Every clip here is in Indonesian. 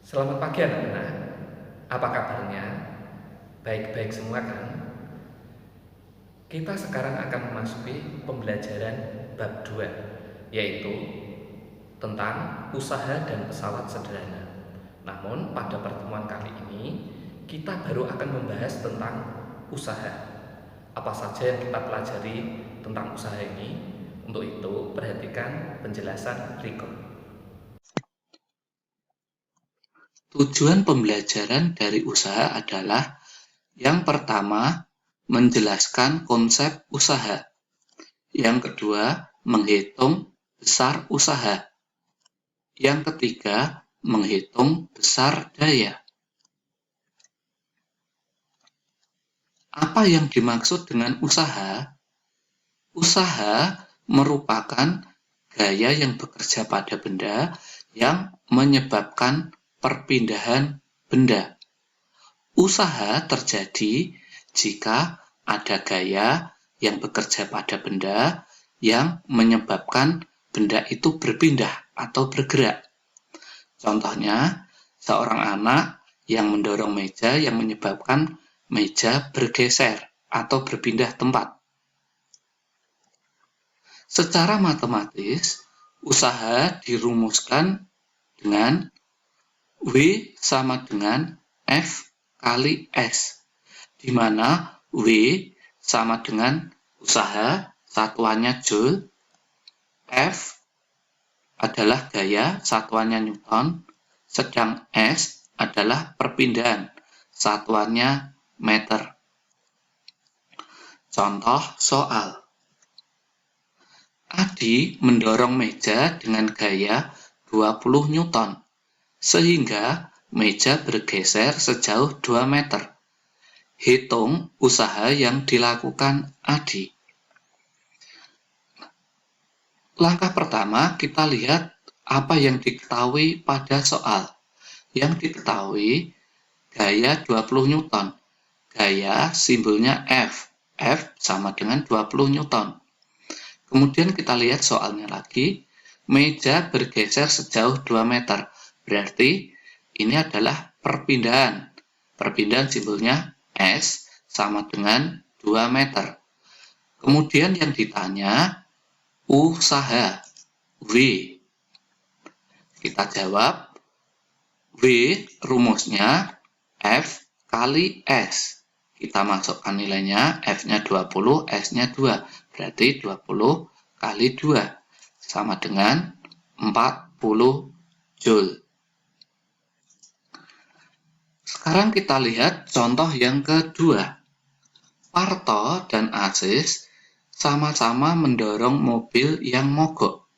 Selamat pagi anak-anak, apa kabarnya? Baik-baik semua kan? Kita sekarang akan memasuki pembelajaran bab 2, yaitu tentang usaha dan pesawat sederhana. Namun pada pertemuan kali ini, kita baru akan membahas tentang usaha. Apa saja yang kita pelajari tentang usaha ini? Untuk itu, perhatikan penjelasan berikut. Tujuan pembelajaran dari usaha adalah yang pertama, menjelaskan konsep usaha. Yang kedua, menghitung besar usaha. Yang ketiga, menghitung besar daya. Apa yang dimaksud dengan usaha? Usaha merupakan gaya yang bekerja pada benda yang menyebabkan perpindahan benda. Usaha terjadi jika ada gaya yang bekerja pada benda yang menyebabkan benda itu berpindah atau bergerak. Contohnya, seorang anak yang mendorong meja yang menyebabkan meja bergeser atau berpindah tempat. Secara matematis, usaha dirumuskan dengan W sama dengan F kali S, di mana W sama dengan usaha, satuannya Joule, F adalah gaya, satuannya Newton, sedang S adalah perpindahan, satuannya meter. Contoh soal. Adi mendorong meja dengan gaya 20 Newton, sehingga meja bergeser sejauh 2 meter. Hitung usaha yang dilakukan Adi. Langkah pertama, kita lihat apa yang diketahui pada soal. Yang diketahui, gaya 20 Newton. Gaya simbolnya F. F sama dengan 20 Newton. Kemudian kita lihat soalnya lagi, meja bergeser sejauh 2 meter. Berarti ini adalah perpindahan. Perpindahan simbolnya S sama dengan 2 meter. Kemudian yang ditanya, usaha, W. Kita jawab, W rumusnya F kali S. Kita masukkan nilainya, F-nya 20, S-nya 2. Berarti 20 kali 2 sama dengan 40 Joule. Sekarang kita lihat contoh yang kedua. Parto dan Aziz sama-sama mendorong mobil yang mogok.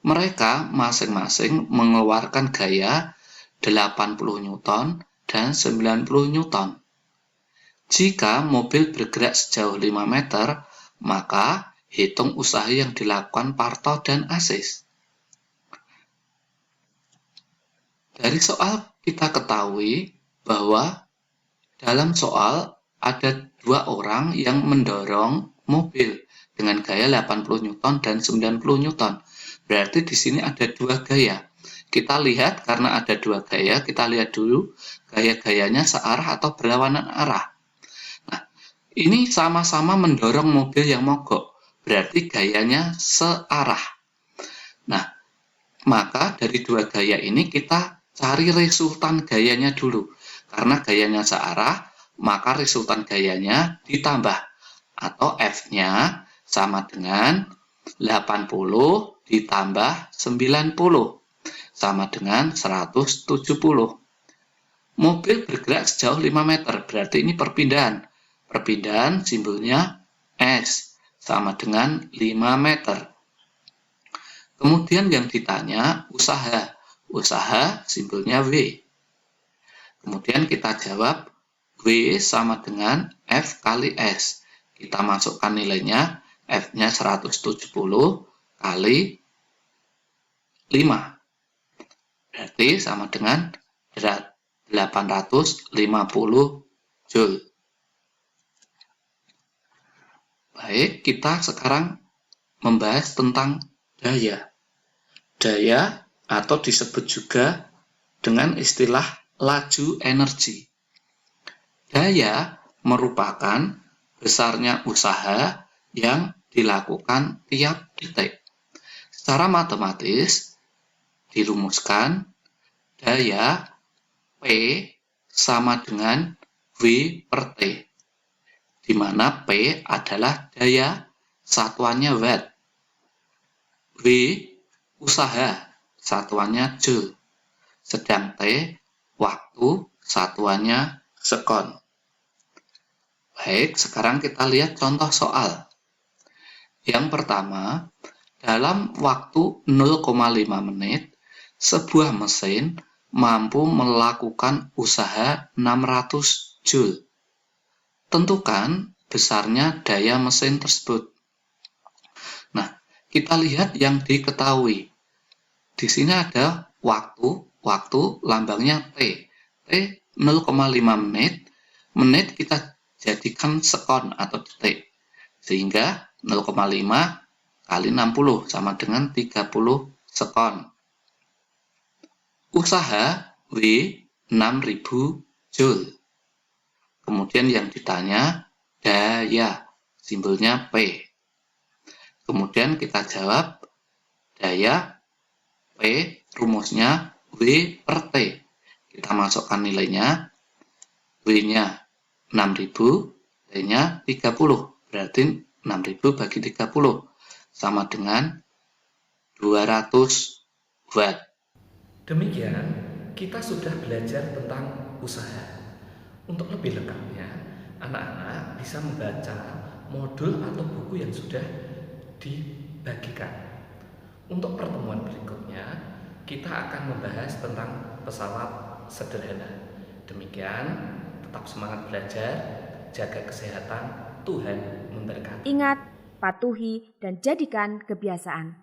Mereka masing-masing mengeluarkan gaya 80 Newton dan 90 Newton. Jika mobil bergerak sejauh 5 meter, maka hitung usaha yang dilakukan Parto dan Aziz. Dari soal kita ketahui bahwa dalam soal ada dua orang yang mendorong mobil dengan gaya 80 Newton dan 90 Newton. Berarti di sini ada dua gaya. Kita lihat karena ada dua gaya, kita lihat dulu gaya-gayanya searah atau berlawanan arah. Nah, ini sama-sama mendorong mobil yang mogok. Berarti gayanya searah. Nah, maka dari dua gaya ini kita cari resultan gayanya dulu. Karena gayanya searah, maka resultan gayanya ditambah. Atau F-nya sama dengan 80 ditambah 90. Sama dengan 170. Mobil bergerak sejauh 5 meter, berarti ini perpindahan. Perpindahan simbolnya S, sama dengan 5 meter. Kemudian yang ditanya usaha. Usaha simbolnya W. Kemudian kita jawab W sama dengan F kali S. Kita masukkan nilainya, F-nya 170 kali 5. Berarti sama dengan 850 Joule. Baik, kita sekarang membahas tentang daya. Daya atau disebut juga dengan istilah laju energi. Daya merupakan besarnya usaha yang dilakukan tiap detik. Secara matematis dirumuskan daya P sama dengan V per T, di mana P adalah daya, satuannya watt, V usaha, satuannya joule, sedang T waktu, satuannya sekon. Baik, sekarang kita lihat contoh soal. Yang pertama, dalam waktu 0,5 menit, sebuah mesin mampu melakukan usaha 600 joule. Tentukan besarnya daya mesin tersebut. Nah, kita lihat yang diketahui. Di sini ada waktu lambangnya T. T 0,5 menit, menit kita jadikan sekon atau detik. Sehingga 0,5 kali 60 sama dengan 30 sekon. Usaha W 6000 joule. Kemudian yang ditanya daya, simbolnya P. Kemudian kita jawab daya P rumusnya W per T. Kita masukkan nilainya, W-nya 6000, T-nya 30. Berarti 6000 bagi 30 sama dengan 200 watt. Demikian, kita sudah belajar tentang usaha. Untuk lebih lengkapnya, anak-anak bisa membaca modul atau buku yang sudah dibagikan. Untuk pertemuan berikutnya, kita akan membahas tentang pesawat sederhana. Demikian, tetap semangat belajar, jaga kesehatan, Tuhan memberkati. Ingat, patuhi, dan jadikan kebiasaan.